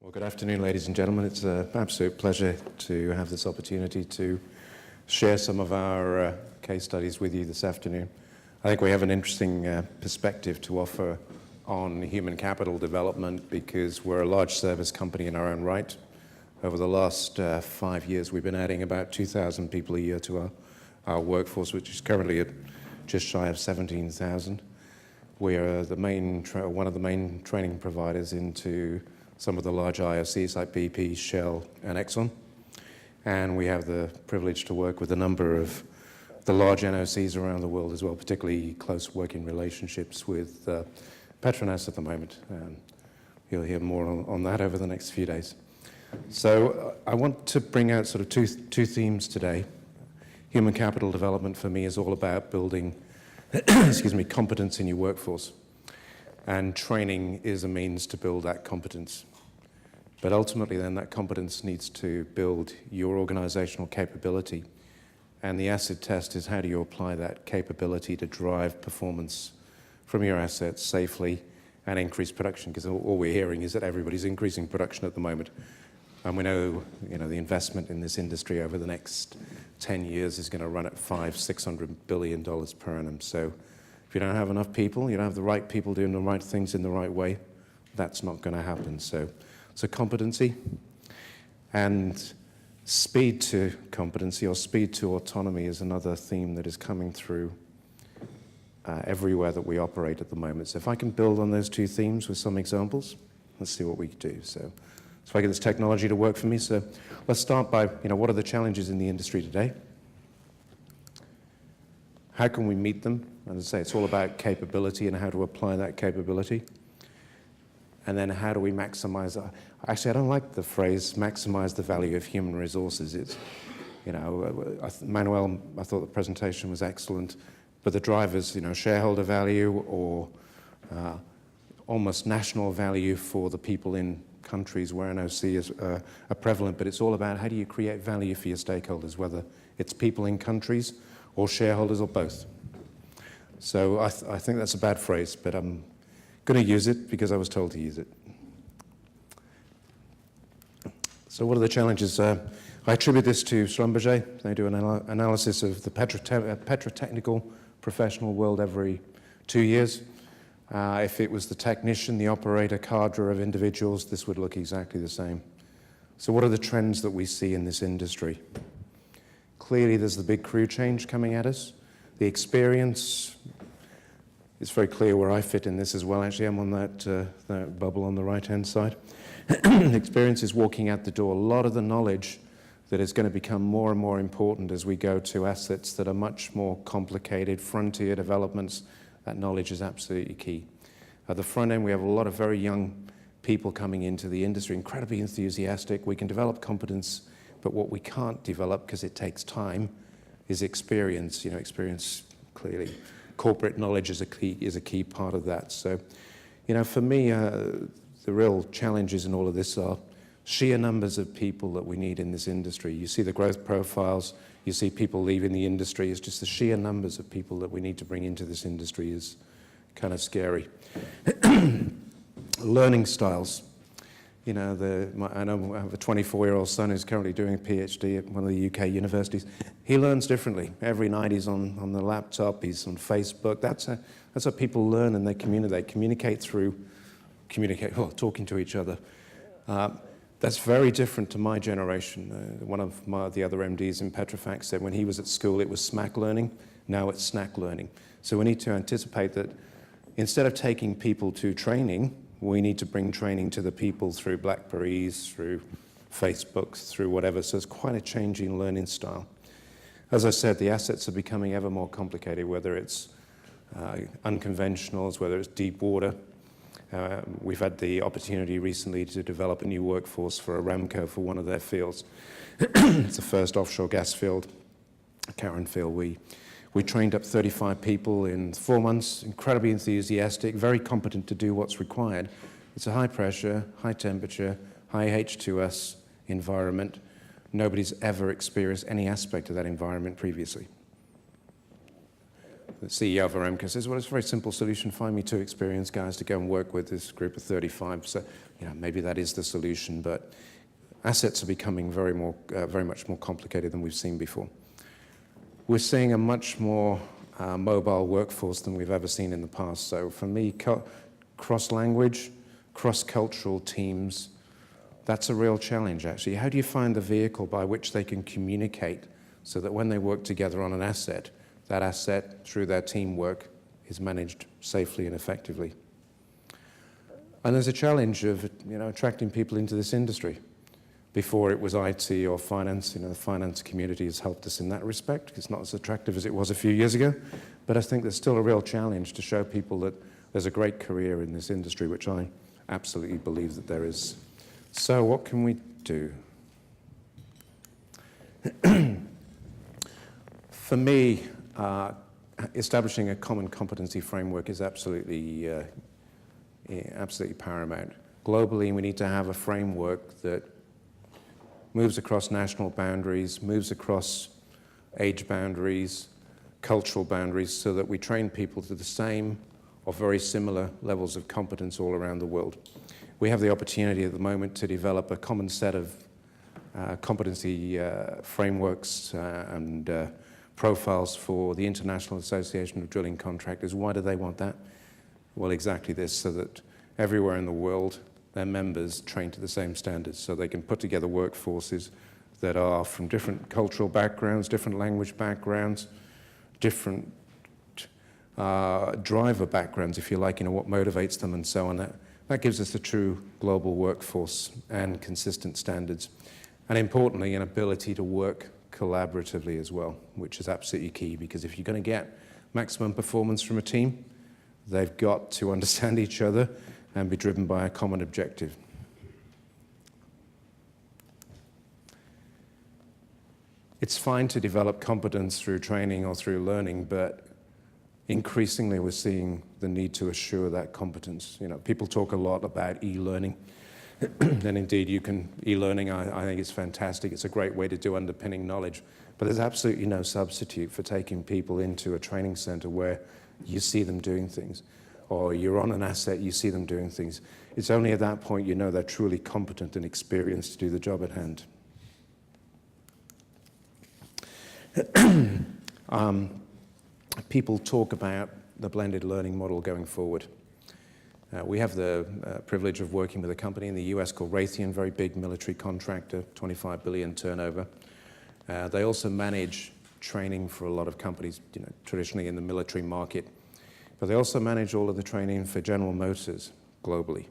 Well, good afternoon, ladies and gentlemen. It's an absolute pleasure to have this opportunity to share some of our case studies with you this afternoon. I think we have an interesting perspective to offer on human capital development because we're a large service company in our own right. Over the last 5 years, we've been adding about 2,000 people a year to our workforce, which is currently at just shy of 17,000. We are one of the main training providers into some of the large IOCs like BP, Shell, and Exxon. And we have the privilege to work with a number of the large NOCs around the world as well, particularly close working relationships with Petronas at the moment. You'll hear more on that over the next few days. So I want to bring out sort of two themes today. Human capital development for me is all about building competence in your workforce. And training is a means to build that competence. But ultimately then that competence needs to build your organizational capability. And the acid test is how do you apply that capability to drive performance from your assets safely and increase production, because all we're hearing is that everybody's increasing production at the moment. And we know, the investment in this industry over the next 10 years is going to run at $500–600 billion per annum. So if you don't have enough people, you don't have the right people doing the right things in the right way, that's not going to happen. So competency and speed to competency or speed to autonomy is another theme that is coming through everywhere that we operate at the moment. So if I can build on those two themes with some examples, let's see what we can do. So if I get this technology to work for me. So let's start by, what are the challenges in the industry today? How can we meet them? As I say, it's all about capability and how to apply that capability. And then how do we maximize? Actually, I don't like the phrase maximize the value of human resources. It's, Manuel, I thought the presentation was excellent, but the drivers, shareholder value or almost national value for the people in countries where NOC are prevalent, but it's all about how do you create value for your stakeholders, whether it's people in countries or shareholders or both. So I think that's a bad phrase, but I'm going to use it because I was told to use it. So what are the challenges? I attribute this to Schlumberger. They do an analysis of the petrotechnical professional world every 2 years. If it was the technician, the operator, cadre of individuals, this would look exactly the same. So what are the trends that we see in this industry? Clearly, there's the big crew change coming at us. The experience, it's very clear where I fit in this as well. Actually, I'm on that bubble on the right-hand side. Experience is walking out the door. A lot of the knowledge that is going to become more and more important as we go to assets that are much more complicated, frontier developments. That knowledge is absolutely key. At the front end, we have a lot of very young people coming into the industry, incredibly enthusiastic. We can develop competence, but what we can't develop, because it takes time, is experience. Experience, clearly. Corporate knowledge is a key part of that. So, for me, the real challenges in all of this are sheer numbers of people that we need in this industry. You see the growth profiles, you see people leaving the industry. It's just the sheer numbers of people that we need to bring into this industry is kind of scary. Learning styles. I know I have a 24-year-old son who's currently doing a PhD at one of the UK universities. He learns differently. Every night he's on the laptop, he's on Facebook. That's how people learn and they communicate. They communicate through talking to each other. That's very different to my generation. One of the other MDs in Petrofac said when he was at school it was smack learning, now it's snack learning. So we need to anticipate that instead of taking people to training, we need to bring training to the people through BlackBerries, through Facebook, through whatever. So it's quite a changing learning style. As I said, the assets are becoming ever more complicated, whether it's unconventionals, whether it's deep water. We've had the opportunity recently to develop a new workforce for Aramco for one of their fields. It's the first offshore gas field, Karen field. We trained up 35 people in 4 months, incredibly enthusiastic, very competent to do what's required. It's a high pressure, high temperature, high H2S environment. Nobody's ever experienced any aspect of that environment previously. the CEO of Aramco says, well, it's a very simple solution. Find me 2 experienced guys to go and work with this group of 35. So, maybe that is the solution, but assets are becoming very much more complicated than we've seen before. We're seeing a much more mobile workforce than we've ever seen in the past. So for me, cross-language, cross-cultural teams, that's a real challenge, actually. How do you find the vehicle by which they can communicate so that when they work together on an asset, that asset, through their teamwork, is managed safely and effectively? And there's a challenge of attracting people into this industry. Before it was IT or finance, the finance community has helped us in that respect. It's not as attractive as it was a few years ago, but I think there's still a real challenge to show people that there's a great career in this industry, which I absolutely believe that there is. So what can we do? For me, establishing a common competency framework is absolutely paramount. Globally, we need to have a framework that moves across national boundaries, moves across age boundaries, cultural boundaries, so that we train people to the same or very similar levels of competence all around the world. We have the opportunity at the moment to develop a common set of competency frameworks and profiles for the International Association of Drilling Contractors. Why do they want that? Well, exactly this, so that everywhere in the world, their members train to the same standards, so they can put together workforces that are from different cultural backgrounds, different language backgrounds, different driver backgrounds, if you like, what motivates them and so on. That gives us a true global workforce and consistent standards. And importantly, an ability to work collaboratively as well, which is absolutely key, because if you're going to get maximum performance from a team, they've got to understand each other and be driven by a common objective. It's fine to develop competence through training or through learning, but increasingly we're seeing the need to assure that competence. People talk a lot about e-learning, and indeed e-learning, I think is fantastic. It's a great way to do underpinning knowledge, but there's absolutely no substitute for taking people into a training center where you see them doing things, or you're on an asset, you see them doing things. It's only at that point they're truly competent and experienced to do the job at hand. People talk about the blended learning model going forward. We have the privilege of working with a company in the US called Raytheon, very big military contractor, 25 billion turnover. They also manage training for a lot of companies, traditionally in the military market. But they also manage all of the training for General Motors globally.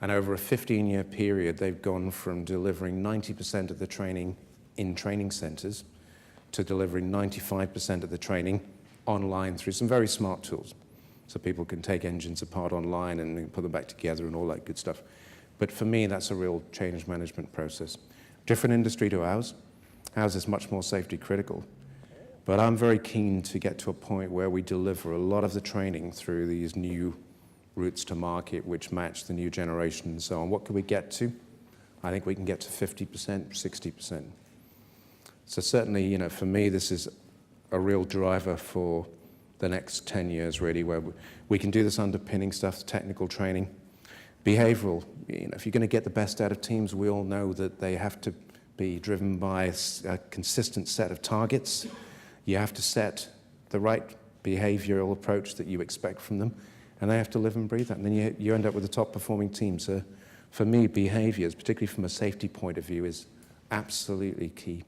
And over a 15-year period, they've gone from delivering 90% of the training in training centers to delivering 95% of the training online through some very smart tools. So people can take engines apart online and put them back together and all that good stuff. But for me, that's a real change management process. Different industry to ours. Ours is much more safety critical. But I'm very keen to get to a point where we deliver a lot of the training through these new routes to market, which match the new generation and so on. What can we get to? I think we can get to 50%, 60%. So certainly, for me, this is a real driver for the next 10 years, really, where we can do this underpinning stuff, technical training. Behavioral, if you're going to get the best out of teams, we all know that they have to be driven by a consistent set of targets. You have to set the right behavioral approach that you expect from them, and they have to live and breathe that, and then you end up with a top-performing team. So for me, behaviors, particularly from a safety point of view, is absolutely key.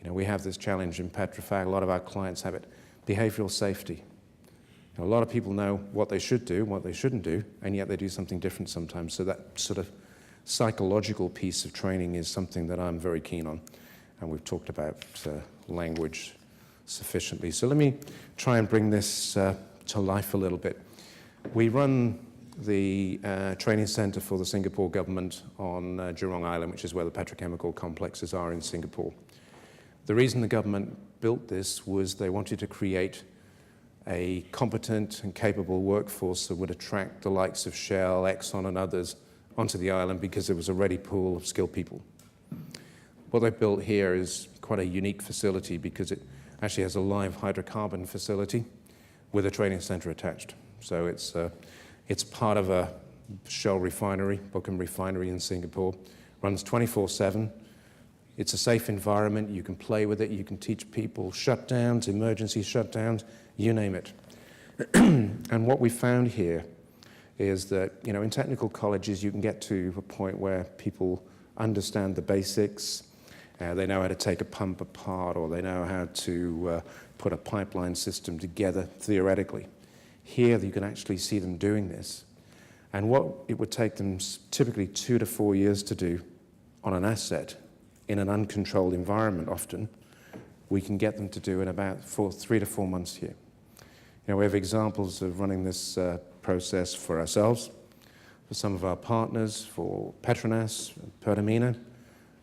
We have this challenge in Petrofac, a lot of our clients have it, behavioral safety. A lot of people know what they should do, what they shouldn't do, and yet they do something different sometimes. So that sort of psychological piece of training is something that I'm very keen on, and we've talked about language sufficiently. So let me try and bring this to life a little bit. We run the training center for the Singapore government on Jurong Island, which is where the petrochemical complexes are in Singapore. The reason the government built this was they wanted to create a competent and capable workforce that would attract the likes of Shell, Exxon, and others onto the island because there was a ready pool of skilled people. What they built here is quite a unique facility because it actually has a live hydrocarbon facility. with a training center attached. So it's part of a Shell refinery, Bukom refinery in Singapore, runs 24/7. It's a safe environment. You can play with it. You can teach people shutdowns, emergency shutdowns, you name it. And what we found here is that, in technical colleges, you can get to a point where people understand the basics. They know how to take a pump apart, or they know how to put a pipeline system together theoretically. Here, you can actually see them doing this. And what it would take them typically 2 to 4 years to do on an asset in an uncontrolled environment often, we can get them to do in about 3 to 4 months here. We have examples of running this process for ourselves, for some of our partners, for Petronas, Pertamina,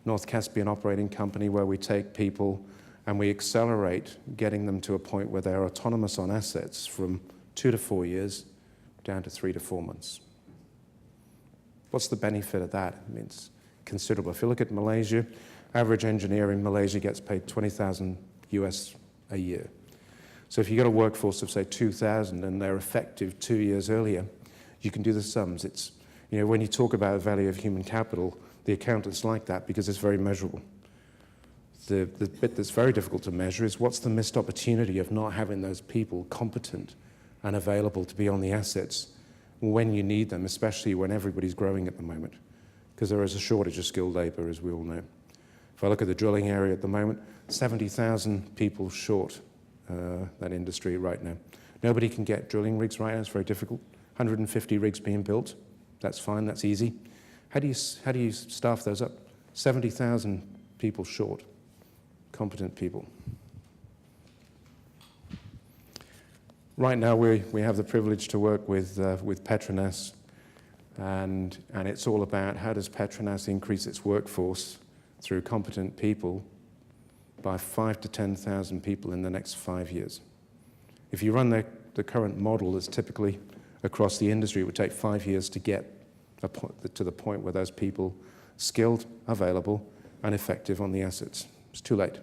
North Caspian Operating Company, where we take people and we accelerate getting them to a point where they're autonomous on assets from 2 to 4 years down to 3 to 4 months. What's the benefit of that? I mean, it's considerable. If you look at Malaysia, average engineer in Malaysia gets paid $20,000 US a year. So if you've got a workforce of, say, 2,000 and they're effective 2 years earlier, you can do the sums. It's, when you talk about the value of human capital, the accountants like that because it's very measurable. The bit that's very difficult to measure is what's the missed opportunity of not having those people competent and available to be on the assets when you need them, especially when everybody's growing at the moment, because there is a shortage of skilled labor, as we all know. If I look at the drilling area at the moment, 70,000 people short that industry right now. Nobody can get drilling rigs right now. It's very difficult. 150 rigs being built. That's fine. That's easy. How do you staff those up? 70,000 people short, competent people. Right now, we have the privilege to work with Petronas, and it's all about how does Petronas increase its workforce through competent people by 5,000 to 10,000 people in the next 5 years. If you run the current model that's typically across the industry, it would take 5 years to get to the point where those people skilled, available, and effective on the assets. It's too late.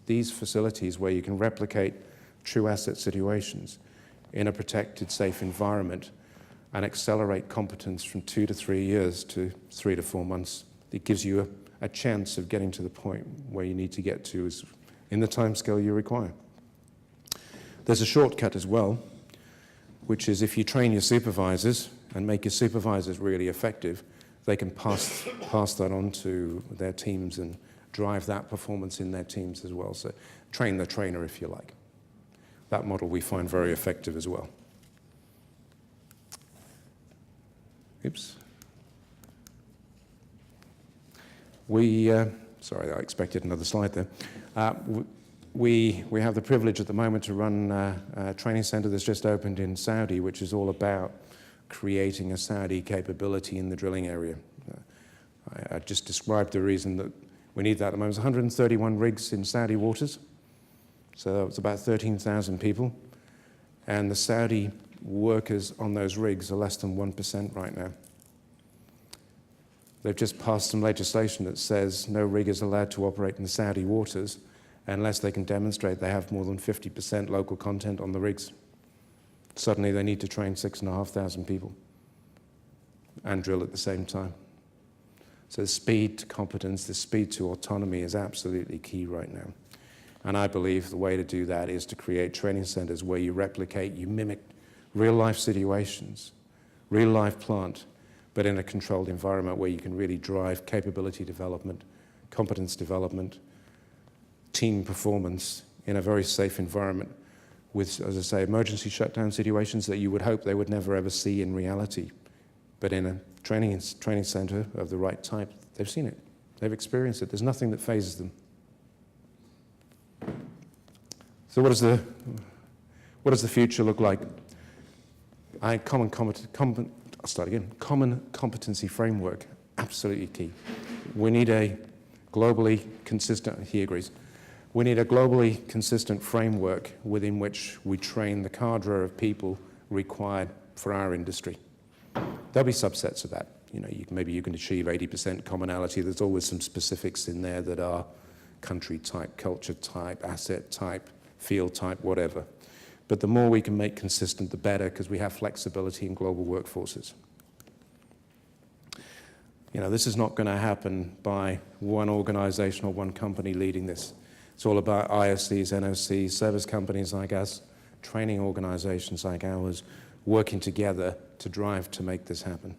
These facilities where you can replicate true asset situations in a protected, safe environment and accelerate competence from 2 to 3 years to 3 to 4 months, it gives you a chance of getting to the point where you need to get to in the timescale you require. There's a shortcut as well, which is if you train your supervisors and make your supervisors really effective, they can pass that on to their teams and drive that performance in their teams as well. So train the trainer, if you like. That model we find very effective as well. Oops. Sorry, I expected another slide there. We have the privilege at the moment to run a training center that's just opened in Saudi, which is all about creating a Saudi capability in the drilling area. I just described the reason that we need that at the moment. There's 131 rigs in Saudi waters, so it's about 13,000 people, and the Saudi workers on those rigs are less than 1% right now. They've just passed some legislation that says no rig is allowed to operate in the Saudi waters unless they can demonstrate they have more than 50% local content on the rigs. Suddenly they need to train 6,500 people and drill at the same time. So the speed to competence, the speed to autonomy is absolutely key right now. And I believe the way to do that is to create training centers where you replicate, you mimic real-life situations, real-life plant, but in a controlled environment where you can really drive capability development, competence development, team performance in a very safe environment with, as I say, emergency shutdown situations that you would hope they would never ever see in reality. But in a training center of the right type, they've seen it. They've experienced it. There's nothing that phases them. So what does the future look like? Common competency framework, absolutely key. We need a globally consistent, he agrees, we need a globally consistent framework within which we train the cadre of people required for our industry. There'll be subsets of that. Maybe you can achieve 80% commonality. There's always some specifics in there that are country type, culture type, asset type, field type, whatever. But the more we can make consistent, the better, because we have flexibility in global workforces. You know, this is not going to happen by one organization or one company leading this. It's all about ISCs, NOCs, service companies like us, training organizations like ours, working together to drive to make this happen.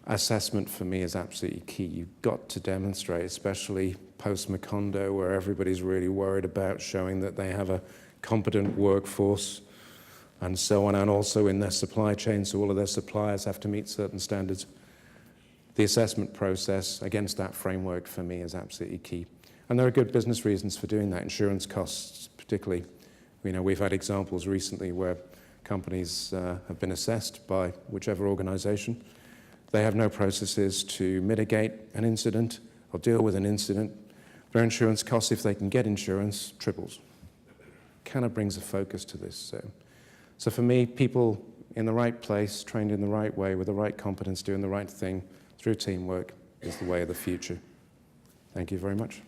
Assessment for me is absolutely key. You've got to demonstrate, especially post-Macondo, where everybody's really worried about showing that they have a competent workforce and so on, and also in their supply chain, so all of their suppliers have to meet certain standards. The assessment process against that framework for me is absolutely key. And there are good business reasons for doing that. Insurance costs, particularly. You know, we've had examples recently where companies have been assessed by whichever organization. They have no processes to mitigate an incident or deal with an incident. Their insurance costs, if they can get insurance, triples. Kind of brings a focus to this. So for me, people in the right place, trained in the right way, with the right competence, doing the right thing through teamwork is the way of the future. Thank you very much.